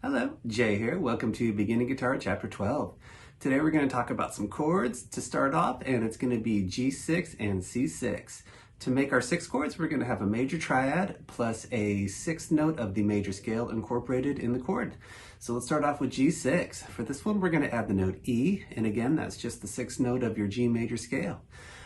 Hello, Jay here. Welcome to Beginning Guitar Chapter 12. Today we're going to talk about some chords to start off, and it's going to be G6 and C6. To make our 6 chords, we're going to have a major triad plus a 6th note of the major scale incorporated in the chord. So let's start off with G6. For this one, we're going to add the note E, and again, that's just the 6th note of your G major scale.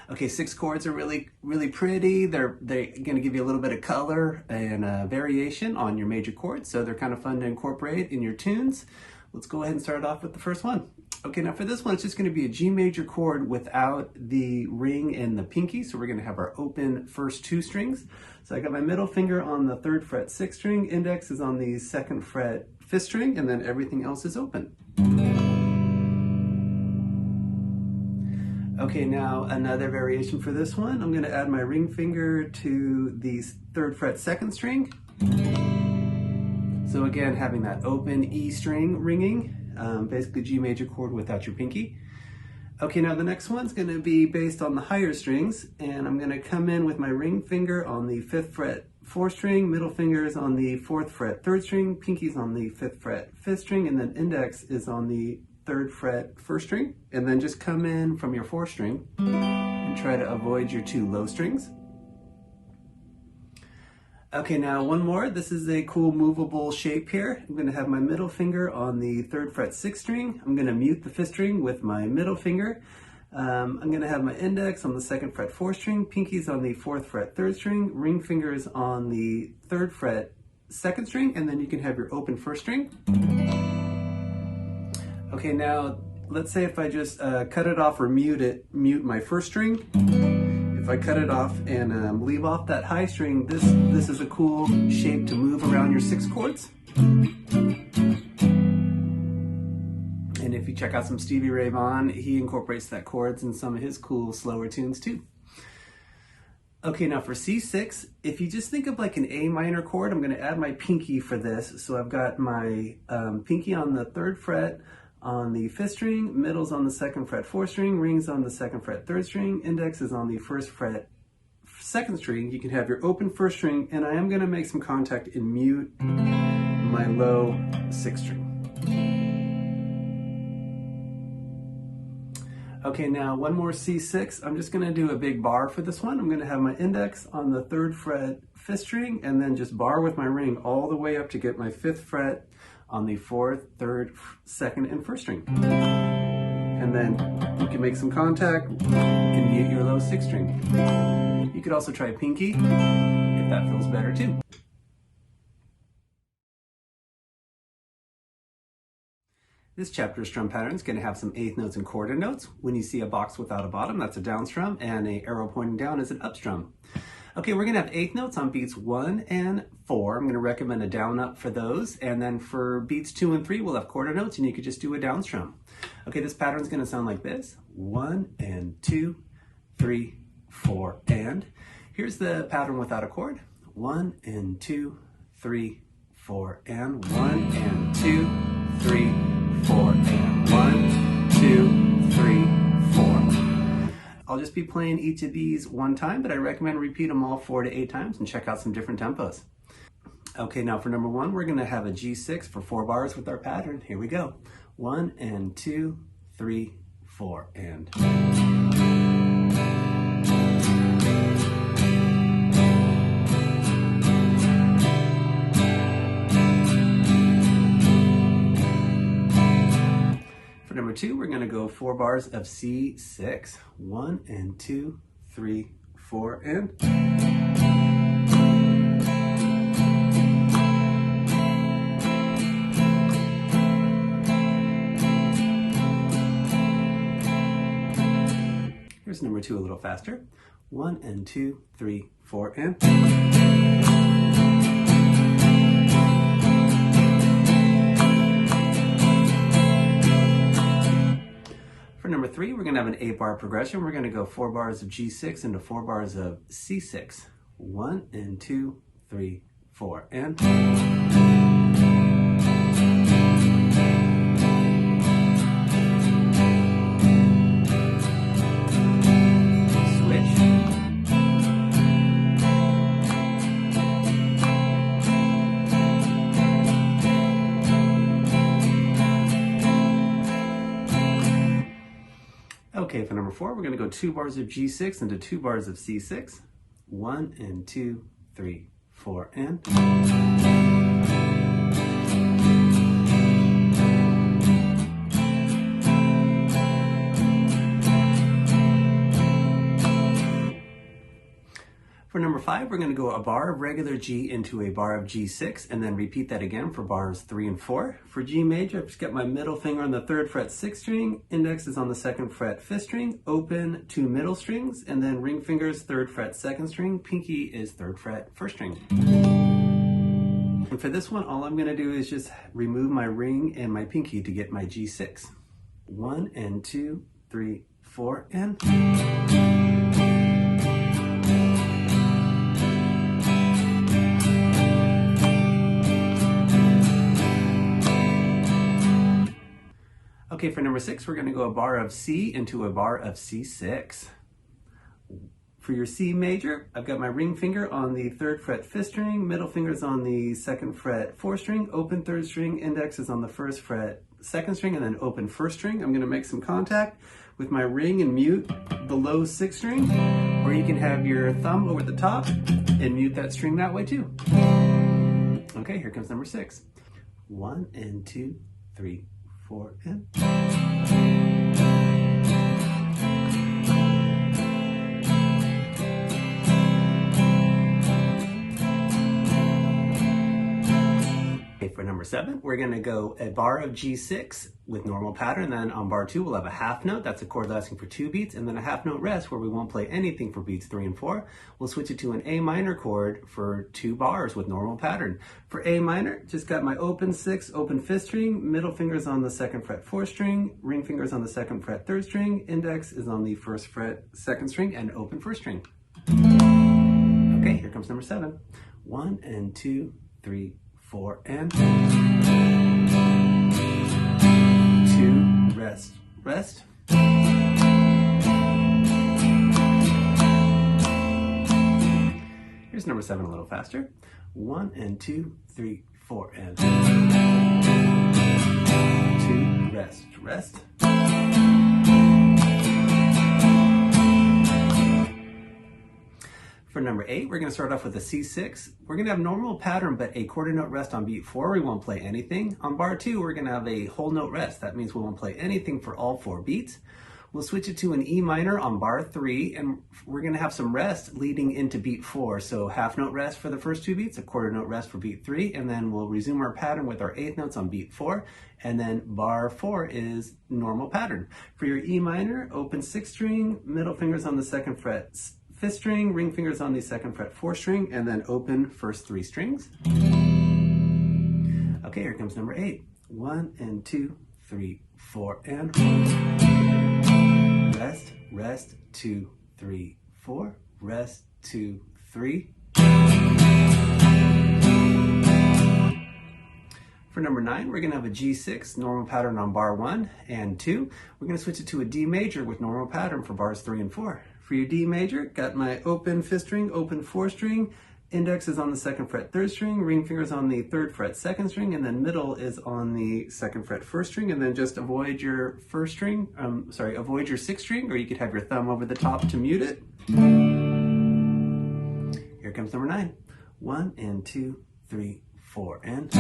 Okay, 6 chords are really pretty. They're going to give you a little bit of color and variation on your major chords, so they're kind of fun to incorporate in your tunes. Let's go ahead and start off with the first one. Okay, now for this one, it's just going to be a G major chord without the ring and the pinky, so we're going to have our open first 2 strings. So I got my middle finger on the 3rd fret 6th string, index is on the 2nd fret 5th string, and then everything else is open. Okay, now another variation for this one. I'm going to add my ring finger to the 3rd fret 2nd string. So again, having that open E string ringing, basically G major chord without your pinky. Okay, now the next one's going to be based on the higher strings, and I'm going to come in with my ring finger on the 5th fret 4th string, middle finger is on the 4th fret 3rd string, pinky's on the 5th fret 5th string, and then index is on the 3rd fret 1st string, and then just come in from your 4th string and try to avoid your 2 low strings. Okay, now one more. This is a cool movable shape here. I'm going to have my middle finger on the 3rd fret 6th string. I'm going to mute the 5th string with my middle finger. I'm going to have my index on the 2nd fret 4th string, pinky's on the 4th fret 3rd string, ring fingers on the 3rd fret 2nd string, and then you can have your open 1st string. Okay, now let's say if I just cut it off or mute my 1st string. If I cut it off and leave off that high string, this is a cool shape to move around your 6 chords. And if you check out some Stevie Ray Vaughan, he incorporates that chords in some of his cool slower tunes too. Okay, now for C6, if you just think of like an A minor chord, I'm going to add my pinky for this. So I've got my pinky on the 3rd fret on the 5th string, middle's on the 2nd fret 4th string, ring's on the 2nd fret 3rd string, index is on the 1st fret 2nd string. You can have your open 1st string, and I am going to make some contact and mute my low 6th string. Okay, now one more C6. I'm just going to do a big bar for this one. I'm going to have my index on the 3rd fret 5th string, and then just bar with my ring all the way up to get my 5th fret on the 4th, 3rd, 2nd, and 1st string. And then you can make some contact, you can mute your low 6th string. You could also try pinky if that feels better too. This chapter of Strum Pattern is going to have some 8th notes and quarter notes. When you see a box without a bottom, that's a down strum, and an arrow pointing down is an up strum. Okay, we're going to have 8th notes on beats 1 and 4. I'm going to recommend a down up for those, and then for beats 2 and 3, we'll have quarter notes, and you could just do a down strum. Okay, this pattern is going to sound like this: 1 and 2, 3, 4, and. Here's the pattern without a chord: 1 and 2, 3, 4, and 1 and 2, 3, 4, and 1, 2, 3, 4. I'll just be playing each of these one time, but I recommend repeat them all 4 to 8 times and check out some different tempos. Okay, now for number 1, we're going to have a G6 for 4 bars with our pattern. Here we go. 1 and 2, 3, 4, and. Number 2, we're going to go 4 bars of C6. 1 and 2, 3, 4, and. Here's number 2 a little faster. 1 and 2, 3, 4, and. Number 3, we're going to have an 8-bar progression. We're going to go 4 bars of G6 into 4 bars of C6. 1 and 2, 3, 4, and. Switch. Okay, for number 4, we're going to go 2 bars of G6 into 2 bars of C6. 1 and 2, 3, 4, and. For number 5, we're going to go a bar of regular G into a bar of G6, and then repeat that again for bars 3 and 4. For G major, I've just got my middle finger on the 3rd fret 6th string, index is on the 2nd fret 5th string, open 2 middle strings, and then ring fingers 3rd fret 2nd string, pinky is 3rd fret 1st string. And for this one, all I'm going to do is just remove my ring and my pinky to get my G6. 1 and 2, 3, 4, and. Okay, for number 6, we're going to go a bar of C into a bar of C6. For your C major, I've got my ring finger on the 3rd fret 5th string, middle finger's on the 2nd fret 4th string, open 3rd string, index is on the 1st fret 2nd string, and then open 1st string. I'm going to make some contact with my ring and mute the low 6th string, or you can have your thumb over the top and mute that string that way too. Okay, here comes number 6. 1 and 2, 3, 4, and. Okay, for number 7, we're going to go a bar of G6 with normal pattern. Then on bar 2, we'll have a half note. That's a chord lasting for 2 beats, and then a half note rest where we won't play anything for beats 3 and 4. We'll switch it to an A minor chord for 2 bars with normal pattern. For A minor, just got my open 6, open 5th string, middle fingers on the 2nd fret 4th string, ring fingers on the 2nd fret 3rd string, index is on the 1st fret 2nd string, and open 1st string. Okay, here comes number 7. 1 and 2, 3, 4, and. 2, rest, rest. Here's number 7 a little faster. 1 and 2, 3, 4, and. 2, rest, rest. For number 8, we're going to start off with a C6. We're going to have normal pattern, but a quarter note rest on beat 4. We won't play anything. On bar 2, we're going to have a whole note rest. That means we won't play anything for all 4 beats. We'll switch it to an E minor on bar 3, and we're going to have some rest leading into beat 4. So half note rest for the first 2 beats, a quarter note rest for beat 3, and then we'll resume our pattern with our 8th notes on beat 4, and then bar 4 is normal pattern. For your E minor, open 6th string, middle fingers on the 2nd fret 5th string, ring fingers on the 2nd fret 4th string, and then open first 3 strings. Okay, here comes number 8. 1 and 2, 3, 4, and. Rest, rest, 2, 3, 4, rest, 2, 3. For number 9, we're going to have a G6 normal pattern on bar 1 and 2. We're going to switch it to a D major with normal pattern for bars 3 and 4. For your D major, got my open 5th string, open 4th string, index is on the 2nd fret 3rd string, ring fingers on the 3rd fret 2nd string, and then middle is on the 2nd fret 1st string, and then just avoid your avoid your 6th string, or you could have your thumb over the top to mute it. Here comes number 9. 1 and 2, 3, 4, and.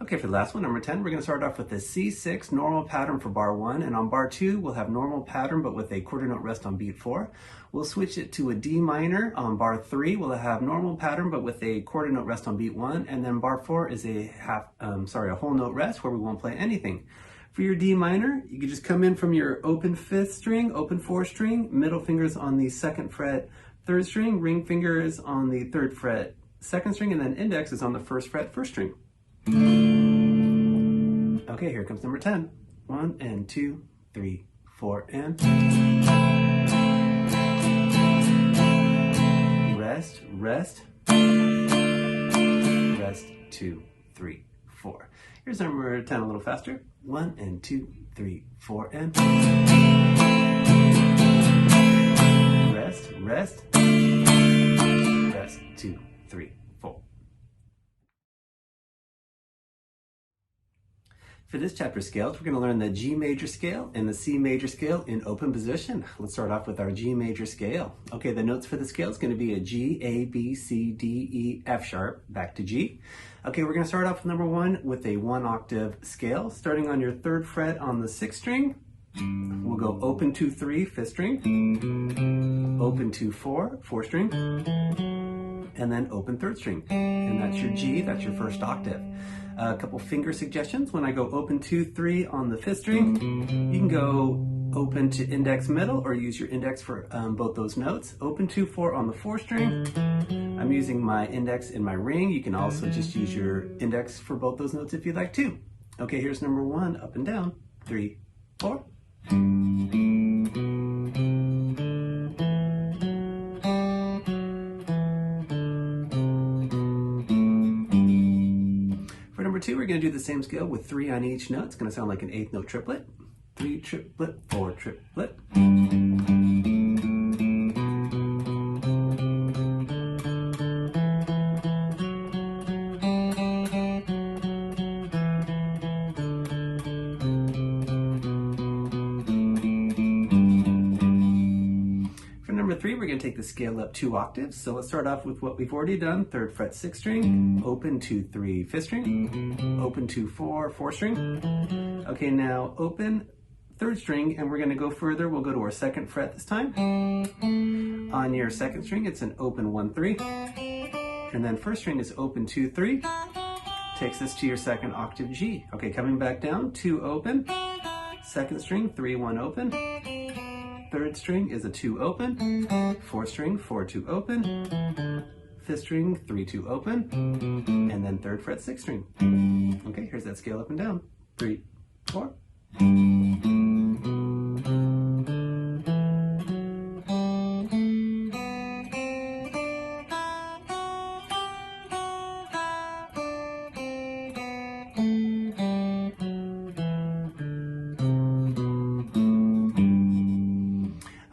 Okay, for the last one, number 10, we're going to start off with the C6 normal pattern for bar 1, and on bar 2, we'll have normal pattern but with a quarter note rest on beat 4. We'll switch it to a D minor on bar 3. We'll have normal pattern but with a quarter note rest on beat 1, and then bar 4 is a whole note rest where we won't play anything. For your D minor, you can just come in from your open 5th string, open 4th string, middle fingers on the 2nd fret 3rd string, ring fingers on the 3rd fret 2nd string, and then index is on the 1st fret 1st string. Okay, here comes number 10. 1 and 2, 3, 4, and. Rest, rest, rest, 2, 3, 4. Here's number 10 a little faster. 1 and 2, 3, 4, and. Rest, rest, Rest, 2, 3, 4. For this chapter scales, we're going to learn the G major scale and the C major scale in open position. Let's start off with our G major scale. Okay, the notes for the scale is going to be a G, A, B, C, D, E, F sharp, back to G. Okay, we're going to start off with number 1 with a 1 octave scale. Starting on your 3rd fret on the 6th string, we'll go open 2, 3, 5th string, open 2, 4, 4th string, and then open 3rd string. And that's your G, that's your 1st octave. A couple finger suggestions. When I go open 2, 3 on the 5th string, you can go open to index middle or use your index for both those notes. Open 2, 4 on the 4th string. I'm using my index in my ring. You can also just use your index for both those notes if you'd like to. Okay, here's number 1, up and down, 3, 4. For number 2, we're going to do the same scale with 3 on each note. It's going to sound like an 8th note triplet. 3 triplet, 4 triplet. For number 3, we're going to take the scale up 2 octaves. So let's start off with what we've already done. 3rd fret, 6th string, open 2, 3, 5th string, open 2, 4, 4th string. Okay, now open 3rd string, and we're going to go further. We'll go to our 2nd fret this time. On your 2nd string, it's an open 1, 3. And then 1st string is open 2, 3. Takes us to your 2nd octave G. Okay, coming back down, 2 open. 2nd string, 3, 1 open. 3rd string is a 2 open. 4th string, 4, 2 open. 5th string, 3, 2 open. And then 3rd fret, 6th string. Okay, here's that scale up and down. 3, 4.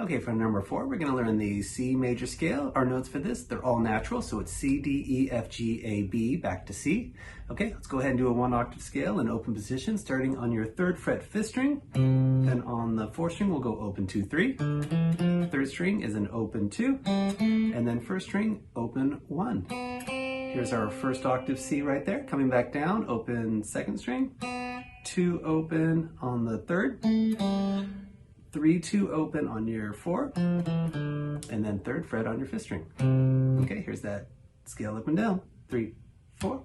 Okay, for number 4, we're going to learn the C major scale. Our notes for this, they're all natural, so it's C, D, E, F, G, A, B, back to C. Okay, let's go ahead and do a 1 octave scale in open position, starting on your 3rd fret, 5th string. Then on the 4th string, we'll go open 2, 3. 3rd string is an open 2. And then 1st string, open 1. Here's our 1st octave C right there. Coming back down, open 2nd string. 2 open on the 3rd. 3, 2 open on your 4, and then 3rd fret on your 5th string. Okay, here's that scale up and down. 3, 4.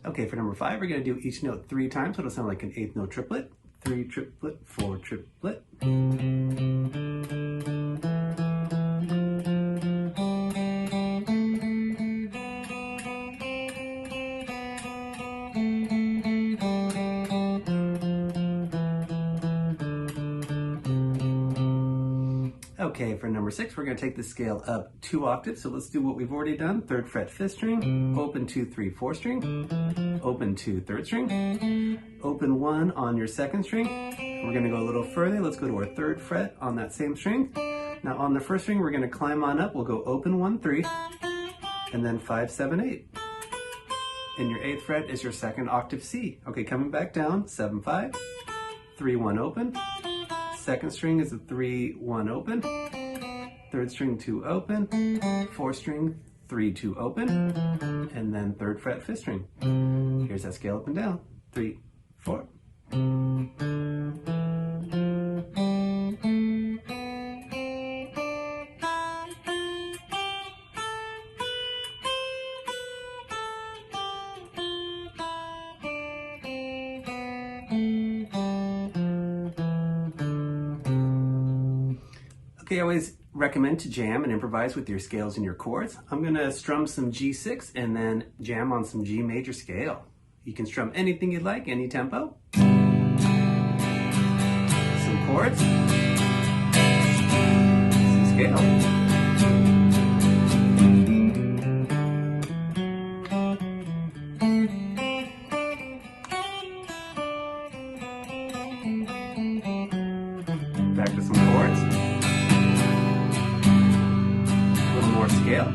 Okay, for number 5, we're going to do each note 3 times, so it'll sound like an 8th note triplet. 3 triplet, 4 triplet. Okay, for number 6, we're going to take the scale up 2 octaves. So let's do what we've already done. 3rd fret, 5th string, open 2, 3, 4th string, open 2, 3rd string, open 1 on your 2nd string. We're going to go a little further. Let's go to our 3rd fret on that same string. Now on the 1st string, we're going to climb on up. We'll go open 1, 3, and then 5, 7, 8. And your 8th fret is your 2nd octave C. Okay, coming back down, 7, 5, 3, 1 open. 2nd string is a 3, 1 open. 3rd string, 2 open. 4th string, 3, 2 open. And then 3rd fret, 5th string. Here's that scale up and down. 3, 4. Okay, I always recommend to jam and improvise with your scales and your chords. I'm going to strum some G6 and then jam on some G major scale. You can strum anything you'd like, any tempo. Some chords. Some scale. scale.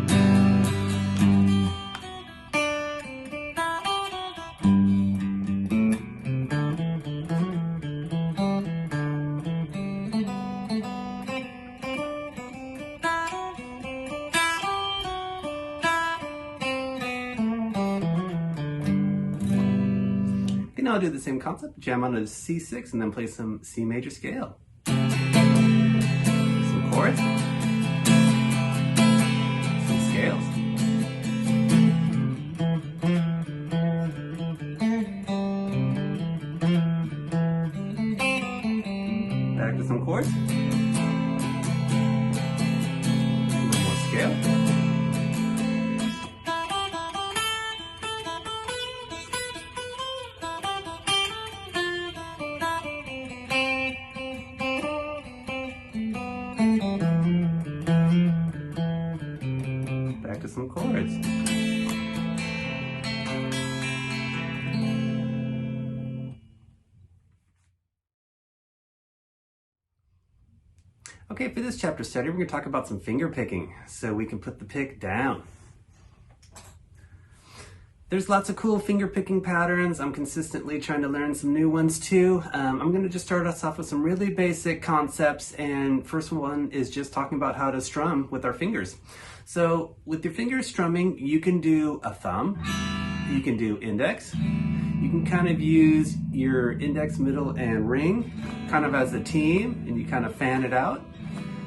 Okay, now I'll do the same concept, jam on a C6 and then play some C major scale. Some chords, some scales. Back to some chords. One more scale. Back to some chords. Okay, for this chapter study, we're going to talk about some finger picking so we can put the pick down. There's lots of cool finger picking patterns. I'm consistently trying to learn some new ones too. I'm going to just start us off with some really basic concepts, and first one is just talking about how to strum with our fingers. So with your fingers strumming, you can do a thumb, you can do index, you can kind of use your index, middle, and ring kind of as a team, and you kind of fan it out.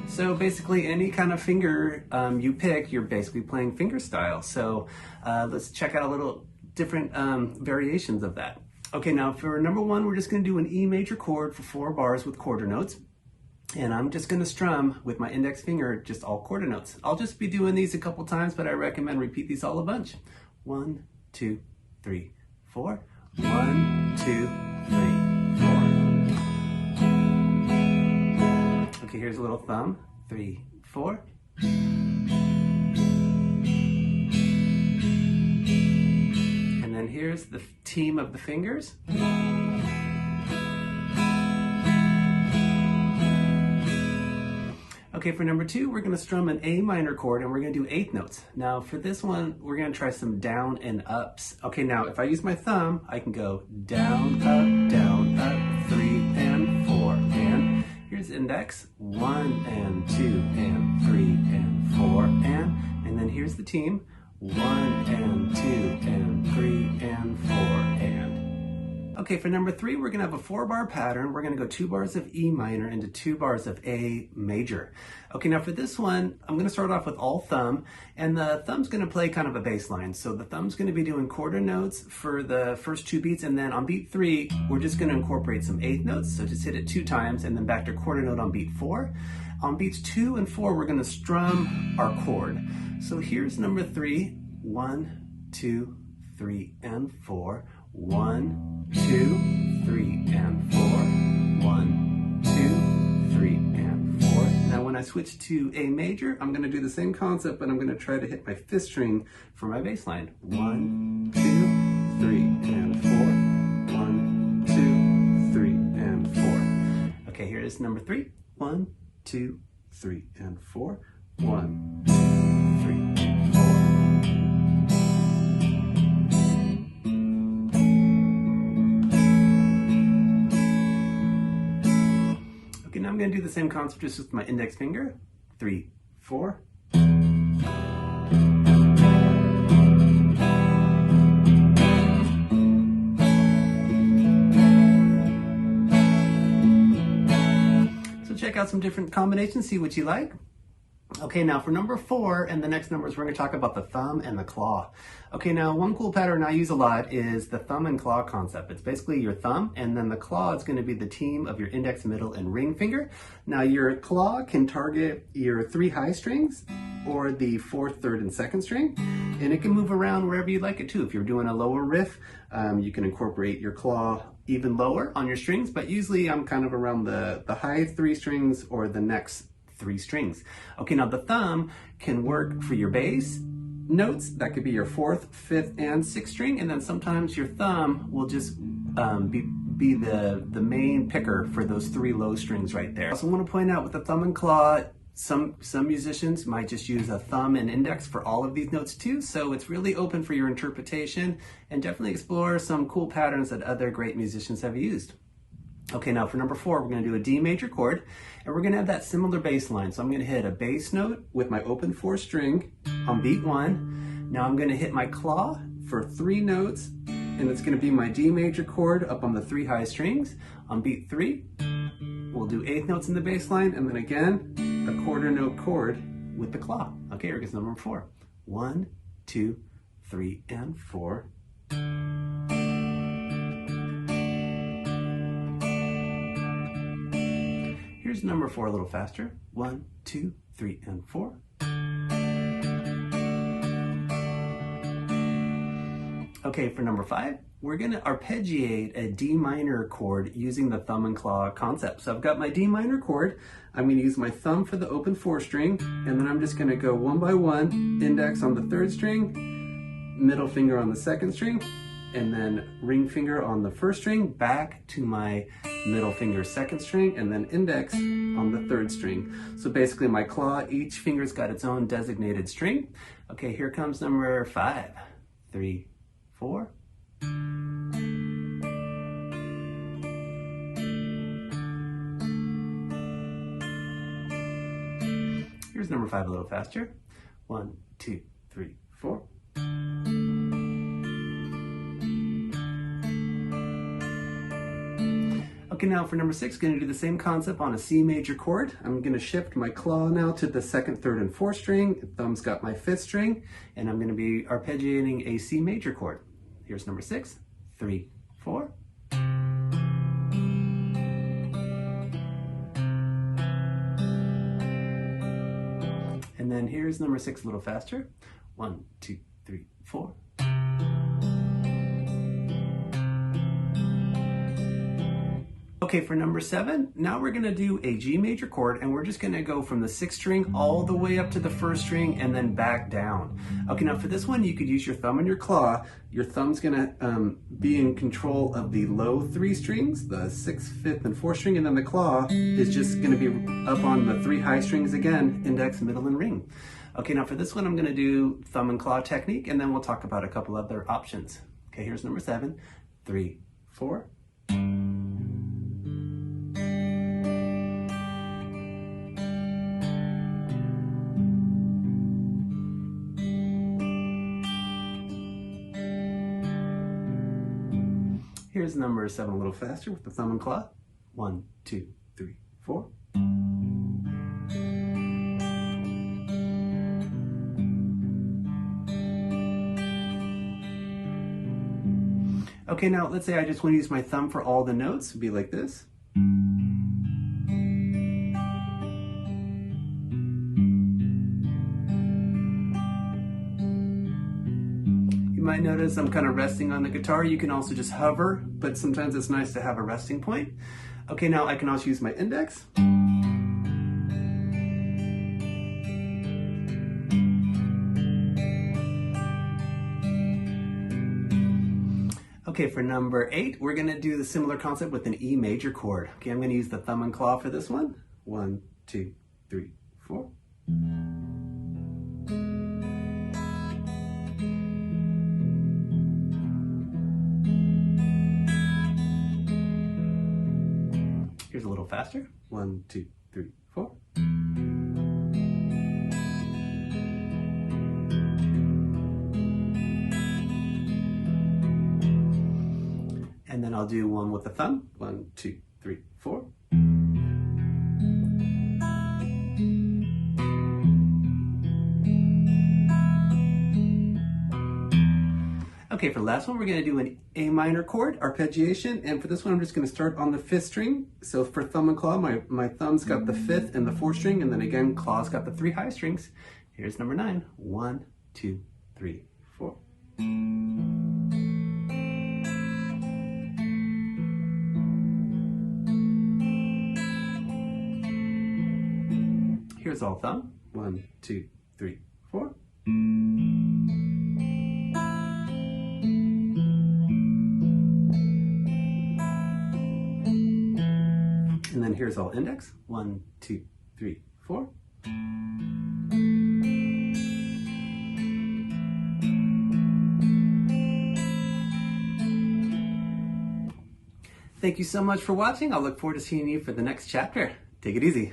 So basically any kind of finger you pick, you're basically playing finger style. So let's check out a little different variations of that. Okay, now for number one, we're just going to do an E major chord for 4 bars with quarter notes. And I'm just going to strum with my index finger, just all quarter notes. I'll just be doing these a couple times, but I recommend repeat these all a bunch. 1, 2, 3, 4. 1, 2, 3, 4. Okay, here's a little thumb. 3, 4. And then here's the team of the fingers. Okay, for number 2, we're going to strum an A minor chord and we're going to do 8th notes. Now for this one, we're going to try some down and ups. Okay, now if I use my thumb, I can go down, up, 3 and 4. And here's index, 1 and 2 and 3 and 4 and then here's the team, 1 and 2 and 3 and 4 and. Okay, for number 3, we're going to have a 4-bar pattern. We're going to go 2 bars of E minor into 2 bars of A major. Okay, now for this one, I'm going to start off with all thumb, and the thumb's going to play kind of a bass line. So the thumb's going to be doing quarter notes for the first 2 beats, and then on beat 3, we're just going to incorporate some 8th notes. So just hit it 2 times, and then back to quarter note on beat 4. On beats 2 and 4, we're going to strum our chord. So here's number 3, 1, 2, 3, and 4. 1, 2, 3, and 4. 1, 2, 3, and 4. Now when I switch to A major, I'm going to do the same concept, but I'm going to try to hit my 5th string for my bass line. 1, 2, 3, and 4. 1, 2, 3, and 4. Okay, here is number 3. 1, 2, 3, and 4. 1, 2, 3, and 4. Now I'm going to do the same concept just with my index finger. 3, 4. So check out some different combinations, see what you like. Okay, now for number 4 and the next numbers, we're going to talk about the thumb and the claw. Okay, now one cool pattern I use a lot is the thumb and claw concept. It's basically your thumb, and then the claw is going to be the team of your index, middle, and ring finger. Now your claw can target your 3 high strings or the 4th, 3rd, and 2nd string, and it can move around wherever you'd like it to. If you're doing a lower riff, you can incorporate your claw even lower on your strings, but usually I'm kind of around the high 3 strings or the next 3 strings. Okay, now the thumb can work for your bass notes. That could be your 4th, 5th, and 6th string, and then sometimes your thumb will just be the main picker for those 3 low strings right there. I also want to point out with the thumb and claw, Some musicians might just use a thumb and index for all of these notes too, so it's really open for your interpretation, and definitely explore some cool patterns that other great musicians have used. Okay, now for number 4, we're going to do a D major chord, and we're going to have that similar bass line. So I'm going to hit a bass note with my open 4 string on beat 1. Now I'm going to hit my claw for 3 notes, and it's going to be my D major chord up on the 3 high strings. On beat 3, we'll do 8th notes in the bass line, and then again, a quarter note chord with the claw. Okay, here goes number 4. 1, 2, 3, and 4. Here's number 4 a little faster. 1, 2, 3, and 4. Okay, for number 5, we're going to arpeggiate a D minor chord using the thumb and claw concept. So I've got my D minor chord. I'm going to use my thumb for the open 4 string, and then I'm just going to go one by one, index on the 3rd string, middle finger on the 2nd string, and then ring finger on the 1st string, back to my middle finger 2nd string, and then index on the 3rd string. So basically my claw, each finger's got its own designated string. Okay, here comes number 5, 3, 4. Here's number 5 a little faster. 1, 2, 3, 4. Okay, now for number 6, going to do the same concept on a C major chord. I'm going to shift my claw now to the 2nd, 3rd, and 4th string. Thumb's got my 5th string, and I'm going to be arpeggiating a C major chord. Here's number 6, 3, 4. And then here's number 6 a little faster. 1, 2, 3, 4. Okay, for number 7, now we're going to do a G major chord, and we're just going to go from the 6th string all the way up to the 1st string and then back down. Okay, now for this one, you could use your thumb and your claw. Your thumb's going to be in control of the low 3 strings, the 6th, 5th, and 4th string, and then the claw is just going to be up on the 3 high strings again, index, middle, and ring. Okay, now for this one, I'm going to do thumb and claw technique, and then we'll talk about a couple other options. Okay, here's number 7, 3, 4. Here's number 7 a little faster with the thumb and claw. 1, 2, 3, 4. Okay, now let's say I just want to use my thumb for all the notes. It'd be like this. You might notice I'm kind of resting on the guitar. You can also just hover, but sometimes it's nice to have a resting point. Okay, now I can also use my index. Okay, for number 8, we're going to do the similar concept with an E major chord. Okay, I'm going to use the thumb and claw for this one. 1, 2, 3, 4. Here's a little faster. 1, 2, 3, 4. And then I'll do one with the thumb. 1, 2, 3, 4. Okay, for the last one, we're going to do an A minor chord, arpeggiation, and for this one, I'm just going to start on the 5th string. So for thumb and claw, my thumb's got the 5th and the 4th string, and then again, claw's got the 3 high strings. Here's number 9. 1, 2, 3, 4. Here's all thumb. 1, 2, 3, 4. And then here's all index. 1, 2, 3, 4. Thank you so much for watching. I'll look forward to seeing you for the next chapter. Take it easy.